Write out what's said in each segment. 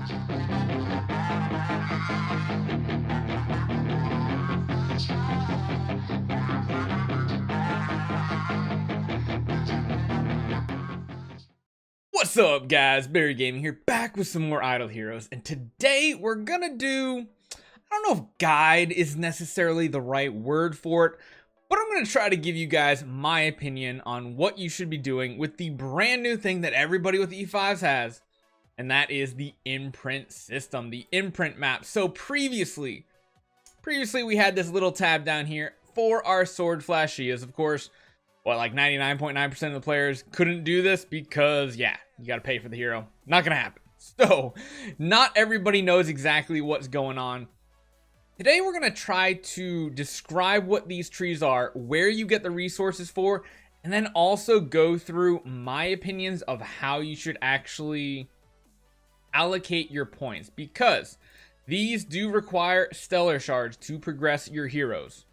What's up, guys? Barry Gaming here, back with some more Idle Heroes, and today we're gonna do, I don't know if guide is necessarily the right word for it, but I'm gonna try to give you guys my opinion on what you should be doing with the brand new thing that everybody with E5s has, and that is the Imprint system, the Imprint map. So previously we had this little tab down here for our sword flashias. Of course, like 99.9% of the players couldn't do this because, yeah, you got to pay for the hero. Not going to happen. So, not everybody knows exactly what's going on. Today, we're going to try to describe what these trees are, where you get the resources for, and then also go through my opinions of how you should actually allocate your points, because these do require stellar shards to progress your heroes.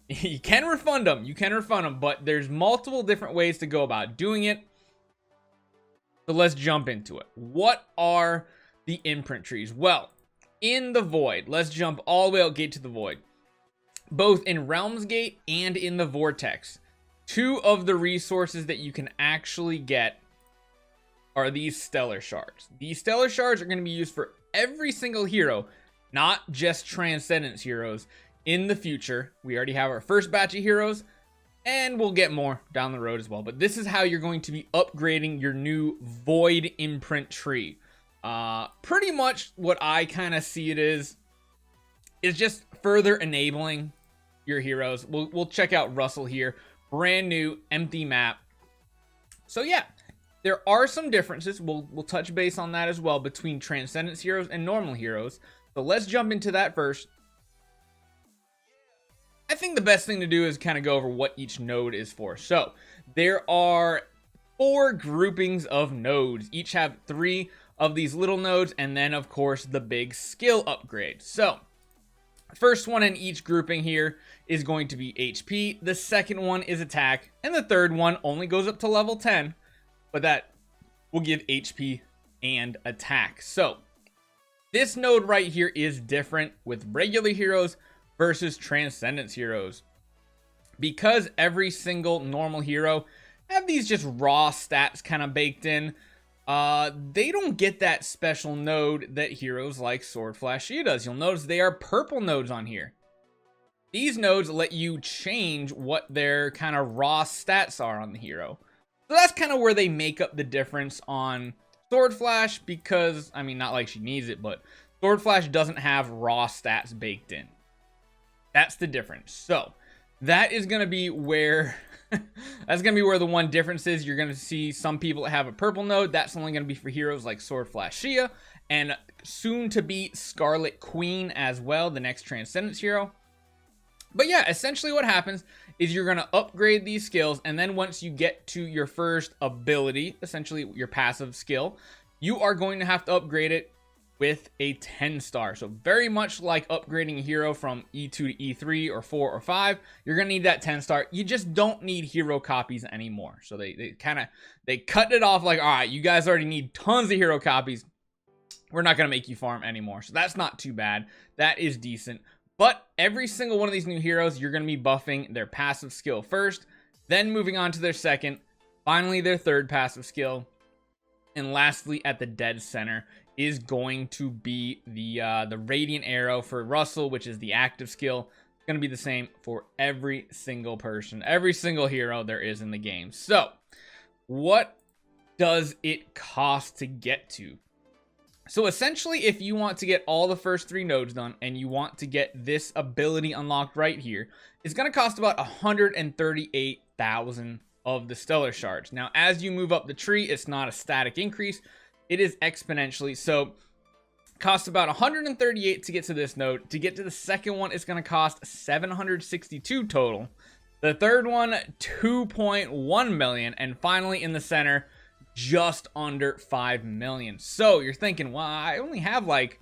You can refund them, but there's multiple different ways to go about doing it. So let's jump into it. What are the imprint trees? Well, in the Void, let's jump all the way out gate to the Void. Both in Realms Gate and in the Vortex, two of the resources that you can actually get are these stellar shards. These stellar shards are going to be used for every single hero, not just Transcendence heroes. In the future, we already have our first batch of heroes, and we'll get more down the road as well. But this is how you're going to be upgrading your new Void Imprint tree. Pretty much what I kind of see it is just further enabling your heroes. We'll check out Russell here. Brand new, empty map. So yeah, there are some differences. We'll touch base on that as well between Transcendence heroes and normal heroes. So let's jump into that first. I think the best thing to do is kind of go over what each node is for. So there are 4 groupings of nodes. Each have 3 of these little nodes, and then of course the big skill upgrade. So first one in each grouping here is going to be HP. The second one is attack, and the third one only goes up to level 10, but that will give HP and attack. So this node right here is different with regular heroes versus Transcendence heroes, because every single normal hero have these just raw stats kind of baked in. They don't get that special node that heroes like Sword Flashia does. You'll notice they are purple nodes on here. These nodes let you change what their kind of raw stats are on the hero. So that's kind of where they make up the difference on Sword Flash, because, I mean, not like she needs it, but Sword Flash doesn't have raw stats baked in. That's the difference. So that is going to be where the one difference is. You're going to see some people that have a purple node. That's only going to be for heroes like Sword Flashia and soon to be Scarlet Queen as well, the next Transcendence hero. But yeah, essentially what happens is you're going to upgrade these skills, and then once you get to your first ability, essentially your passive skill, you are going to have to upgrade it with a 10 star. So very much like upgrading a hero from E2 to E3 or 4 or 5, you're gonna need that 10 star. You just don't need hero copies anymore. So they cut it off like, all right, you guys already need tons of hero copies. We're not gonna make you farm anymore. So that's not too bad. That is decent. But every single one of these new heroes, you're gonna be buffing their passive skill first, then moving on to their second, finally their third passive skill, and lastly at the dead center is going to be the Radiant Arrow for Russell, which is the active skill. It's going to be the same for every single person, every single hero there is in the game. So, what does it cost to get to? So, essentially, if you want to get all the first 3 nodes done, and you want to get this ability unlocked right here, it's going to cost about 138,000 of the Stellar Shards. Now, as you move up the tree, it's not a static increase. It is exponentially. So costs about 138 to get to this node. To get to the second one, it's going to cost 762 total. The third one, 2.1 million. And finally in the center, just under 5 million. So you're thinking, well, I only have like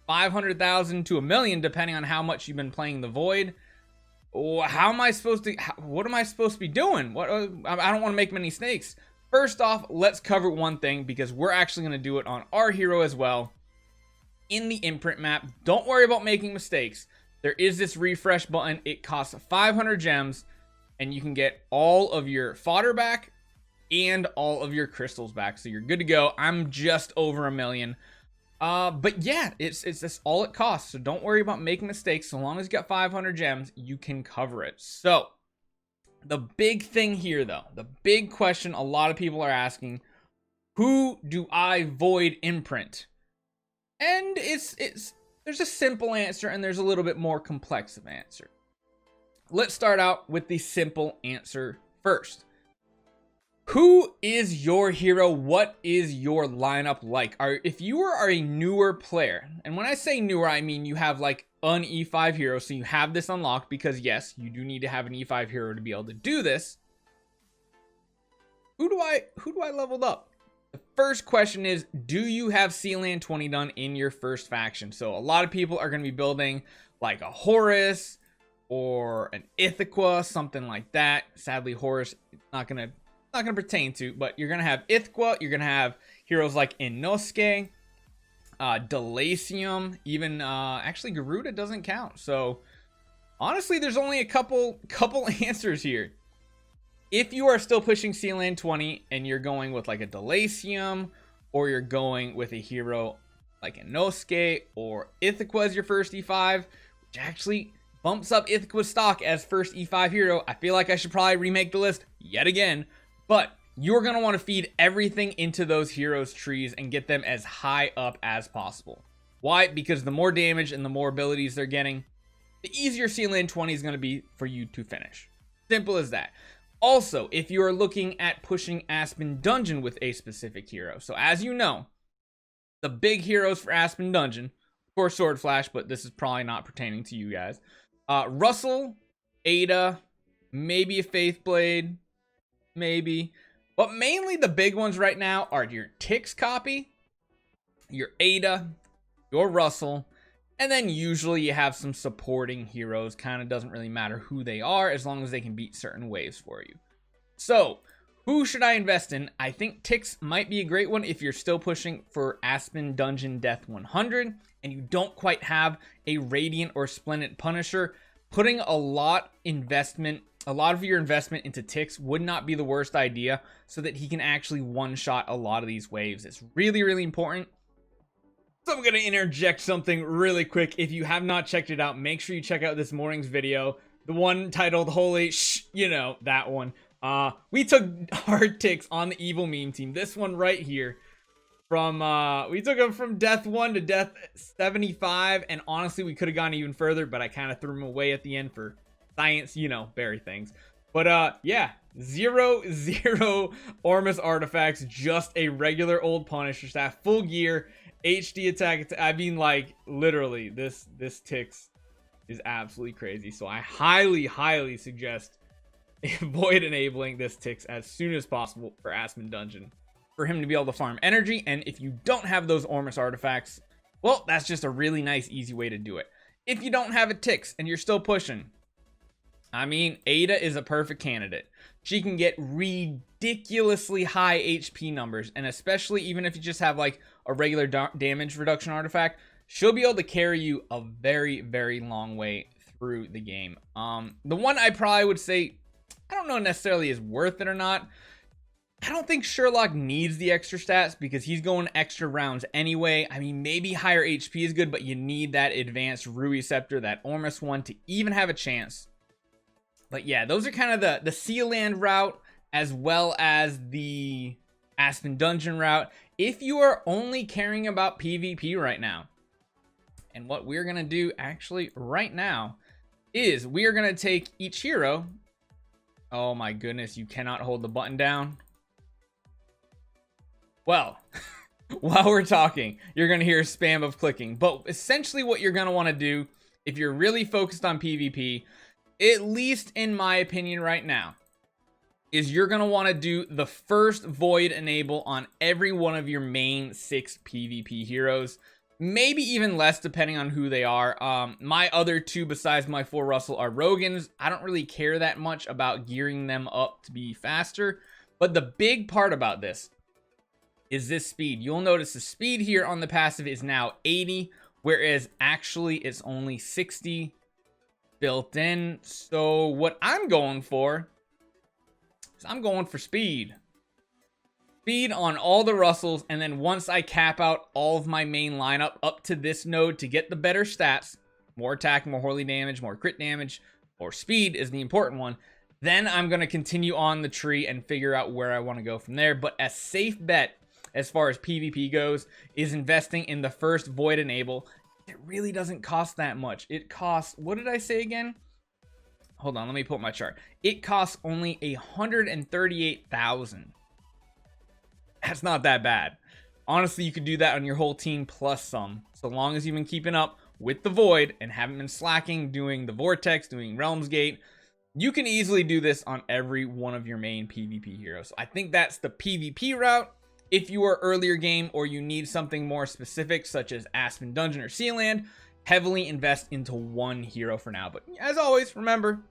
500,000 to $1 million, depending on how much you've been playing the Void. How am I supposed to, what am I supposed to be doing? I don't want to make many snakes. first off, let's cover one thing because we're actually going to do it on our hero as well. In the imprint map, don't worry about making mistakes. There is this refresh button. It costs 500 gems and you can get all of your fodder back and all of your crystals back. So you're good to go. I'm just over 1 million. But yeah, it's all it costs. So don't worry about making mistakes. So long as you got 500 gems, you can cover it. So the big thing here though, the big question a lot of people are asking, who do I void imprint? And there's a simple answer and there's a little bit more complex of answer. Let's start out with the simple answer first. Who is your hero? What is your lineup like? If you are a newer player, and when I say newer, I mean you have like an E5 hero, so you have this unlocked because yes, you do need to have an E5 hero to be able to do this. Who do I leveled up? The first question is, do you have Sealand 20 done in your first faction? So a lot of people are going to be building like a Horus or an Ithaca, something like that. Sadly, Horus not gonna pertain to, but you're gonna have Ithaca, you're gonna have heroes like Inosuke, Delacium, even actually Garuda doesn't count. So honestly, there's only a couple answers here. If you are still pushing Sealand 20 and you're going with like a Delacium, or you're going with a hero like Inosuke or Ithaca as your first E5, which actually bumps up Ithaca's stock as first E5 hero. I feel like I should probably remake the list yet again, but you're going to want to feed everything into those heroes' trees and get them as high up as possible. Why? Because the more damage and the more abilities they're getting, the easier Sealand 20 is going to be for you to finish. Simple as that. Also, if you are looking at pushing Aspen Dungeon with a specific hero, so as you know, the big heroes for Aspen Dungeon, of course Sword Flash, but this is probably not pertaining to you guys. Russell, Ada, maybe a Faith Blade, maybe. But mainly the big ones right now are your Tix copy, your Ada, your Russell, and then usually you have some supporting heroes. Kind of doesn't really matter who they are as long as they can beat certain waves for you. So, who should I invest in? I think Tix might be a great one if you're still pushing for Aspen Dungeon Death 100 and you don't quite have a Radiant or Splendid Punisher. Putting a lot of your investment into Tix would not be the worst idea so that he can actually one-shot a lot of these waves. It's really, really important. So I'm going to interject something really quick. If you have not checked it out, make sure you check out this morning's video. The one titled Holy Shh, you know, that one. We took hard Tix on the evil meme team. This one right here. We took him from death 1 to death 75, and honestly we could have gone even further, but I kind of threw him away at the end for science, you know, berry things. But yeah, 0 Ormus artifacts, just a regular old Punisher staff, full gear, HD attack. I mean, like, literally this Tix is absolutely crazy. So I highly suggest avoid enabling this Tix as soon as possible for Aspen Dungeon, for him to be able to farm energy. And if you don't have those Ormus artifacts, well, that's just a really nice, easy way to do it. If you don't have a Tix and you're still pushing, I mean, Ada is a perfect candidate. She can get ridiculously high HP numbers, and especially even if you just have like a regular damage reduction artifact, she'll be able to carry you a very, very long way through the game. The one I probably would say, I don't know necessarily is worth it or not. I don't think Sherlock needs the extra stats because he's going extra rounds anyway. I mean, maybe higher HP is good, but you need that advanced Rui Scepter, that Ormus one, to even have a chance. But yeah, those are kind of the Sealand route as well as the Aspen Dungeon route if you are only caring about PvP right now. And what we're going to do actually right now is we are going to take each hero. Oh my goodness, you cannot hold the button down. Well, while we're talking, you're going to hear a spam of clicking. But essentially what you're going to want to do if you're really focused on PvP, at least in my opinion right now, is you're going to want to do the first Void enable on every one of your main 6 PvP heroes. Maybe even less depending on who they are. My other 2 besides my 4 Russell are Rogans. I don't really care that much about gearing them up to be faster. But the big part about this is this speed. You'll notice the speed here on the passive is now 80, whereas actually it's only 60 built in. So what I'm going for is I'm going for speed. Speed on all the Russells, and then once I cap out all of my main lineup up to this node to get the better stats, more attack, more holy damage, more crit damage, more speed is the important one, then I'm going to continue on the tree and figure out where I want to go from there. But a safe bet as far as PvP goes is investing in the first Void Enable. It really doesn't cost that much. It costs, what did I say again? Hold on, let me pull up my chart. It costs only 138,000. That's not that bad. Honestly, you could do that on your whole team plus some. So long as you've been keeping up with the Void and haven't been slacking doing the Vortex, doing Realm's Gate, you can easily do this on every one of your main PvP heroes. So I think that's the PvP route. If you are earlier game or you need something more specific, such as Aspen Dungeon or Sealand, heavily invest into one hero for now. But as always, remember,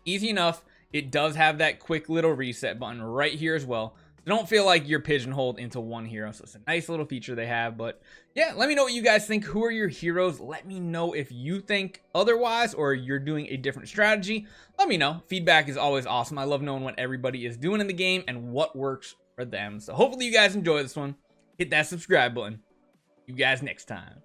easy enough. It does have that quick little reset button right here as well. Don't feel like you're pigeonholed into one hero. So it's a nice little feature they have. But yeah, let me know what you guys think. Who are your heroes? Let me know if you think otherwise or you're doing a different strategy. Let me know. Feedback is always awesome. I love knowing what everybody is doing in the game and what works for them. So hopefully you guys enjoy this one. Hit that subscribe button. See you guys next time.